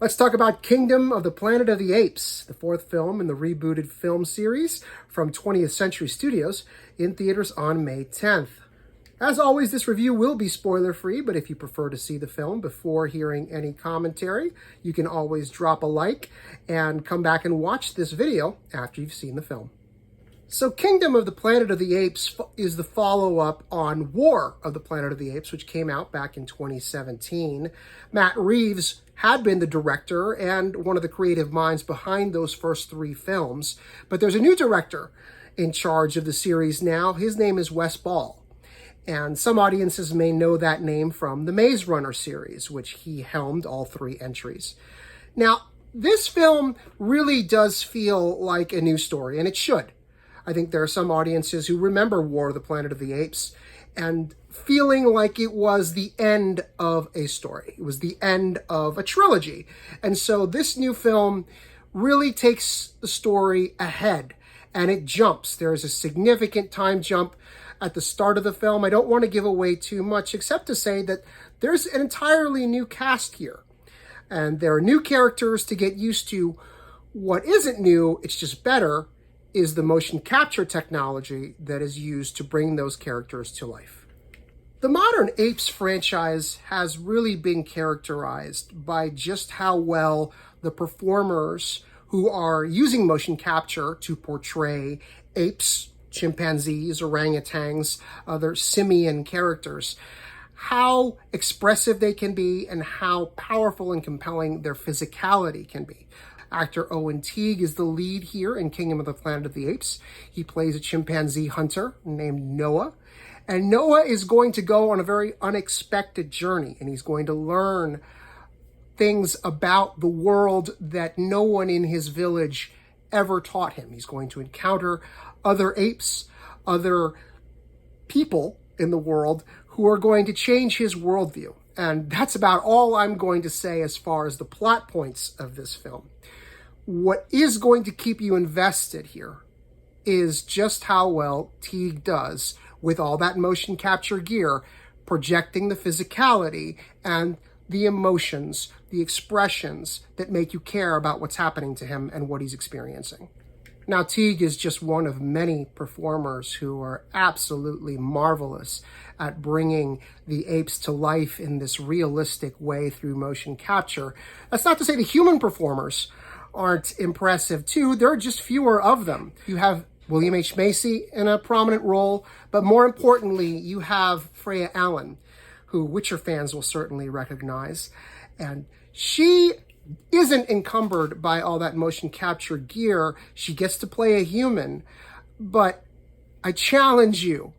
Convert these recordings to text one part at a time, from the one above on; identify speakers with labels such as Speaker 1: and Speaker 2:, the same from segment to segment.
Speaker 1: Let's talk about Kingdom of the Planet of the Apes, the fourth film in the rebooted film series from 20th Century Studios, in theaters on May 10th. As always, this review will be spoiler-free, but if you prefer to see the film before hearing any commentary, you can always drop a like and come back and watch this video after you've seen the film. So Kingdom of the Planet of the Apes is the follow-up on War of the Planet of the Apes, which came out back in 2017. Matt Reeves had been the director and one of the creative minds behind those first three films, but there's a new director in charge of the series now. His name is Wes Ball, and some audiences may know that name from the Maze Runner series, which he helmed all three entries. Now, this film really does feel like a new story, and it should. I think there are some audiences who remember War of the Planet of the Apes and feeling like it was the end of a story. It was the end of a trilogy. And so this new film really takes the story ahead and it jumps. There is a significant time jump at the start of the film. I don't want to give away too much except to say that there's an entirely new cast here. And there are new characters to get used to. What isn't new, it's just better, is the motion capture technology that is used to bring those characters to life. The modern Apes franchise has really been characterized by just how well the performers who are using motion capture to portray apes, chimpanzees, orangutans, other simian characters, how expressive they can be and how powerful and compelling their physicality can be. Actor Owen Teague is the lead here in Kingdom of the Planet of the Apes. He plays a chimpanzee hunter named Noah. And Noah is going to go on a very unexpected journey, and he's going to learn things about the world that no one in his village ever taught him. He's going to encounter other apes, other people in the world who are going to change his worldview. And that's about all I'm going to say as far as the plot points of this film. What is going to keep you invested here is just how well Teague does with all that motion capture gear, projecting the physicality and the emotions, the expressions that make you care about what's happening to him and what he's experiencing. Now, Teague is just one of many performers who are absolutely marvelous at bringing the apes to life in this realistic way through motion capture. That's not to say the human performers aren't impressive too. There are just fewer of them. You have William H. Macy in a prominent role, but more importantly, you have Freya Allan, who Witcher fans will certainly recognize. And she isn't encumbered by all that motion capture gear. She gets to play a human, but I challenge you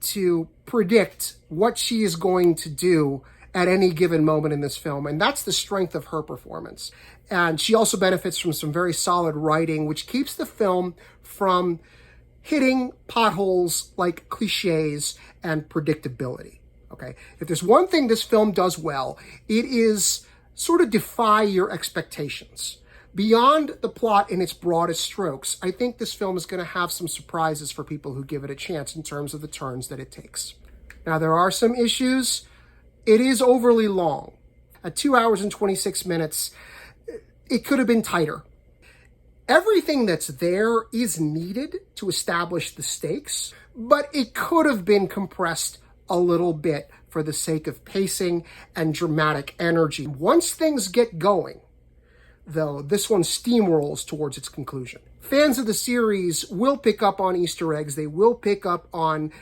Speaker 1: to predict what she is going to do at any given moment in this film, and that's the strength of her performance. And she also benefits from some very solid writing, which keeps the film from hitting potholes like cliches and predictability, okay? If there's one thing this film does well, it is sort of defy your expectations. Beyond the plot in its broadest strokes, I think this film is going to have some surprises for people who give it a chance in terms of the turns that it takes. Now, there are some issues. It is overly long. At 2 hours and 26 minutes, it could have been tighter. Everything that's there is needed to establish the stakes, but it could have been compressed a little bit for the sake of pacing and dramatic energy. Once things get going, though, this one steamrolls towards its conclusion. Fans of the series will pick up on Easter eggs. They will pick up on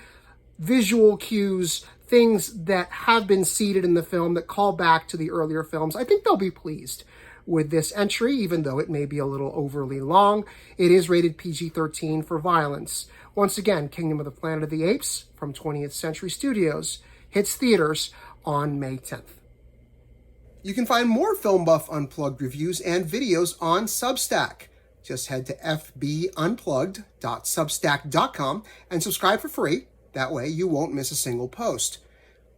Speaker 1: visual cues, things that have been seeded in the film that call back to the earlier films. I think they'll be pleased with this entry, even though it may be a little overly long. It is rated PG-13 for violence. Once again, Kingdom of the Planet of the Apes from 20th Century Studios hits theaters on May 10th. You can find more Film Buff Unplugged reviews and videos on Substack. Just head to fbunplugged.substack.com and subscribe for free. That way you won't miss a single post.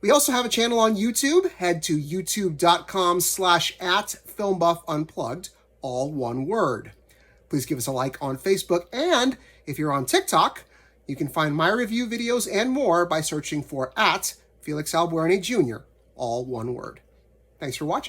Speaker 1: We also have a channel on YouTube. Head to youtube.com/@FilmBuffUnplugged, all one word. Please give us a like on Facebook, and if you're on TikTok, you can find my review videos and more by searching for @FelixAlbuerne Jr., all one word. Thanks for watching.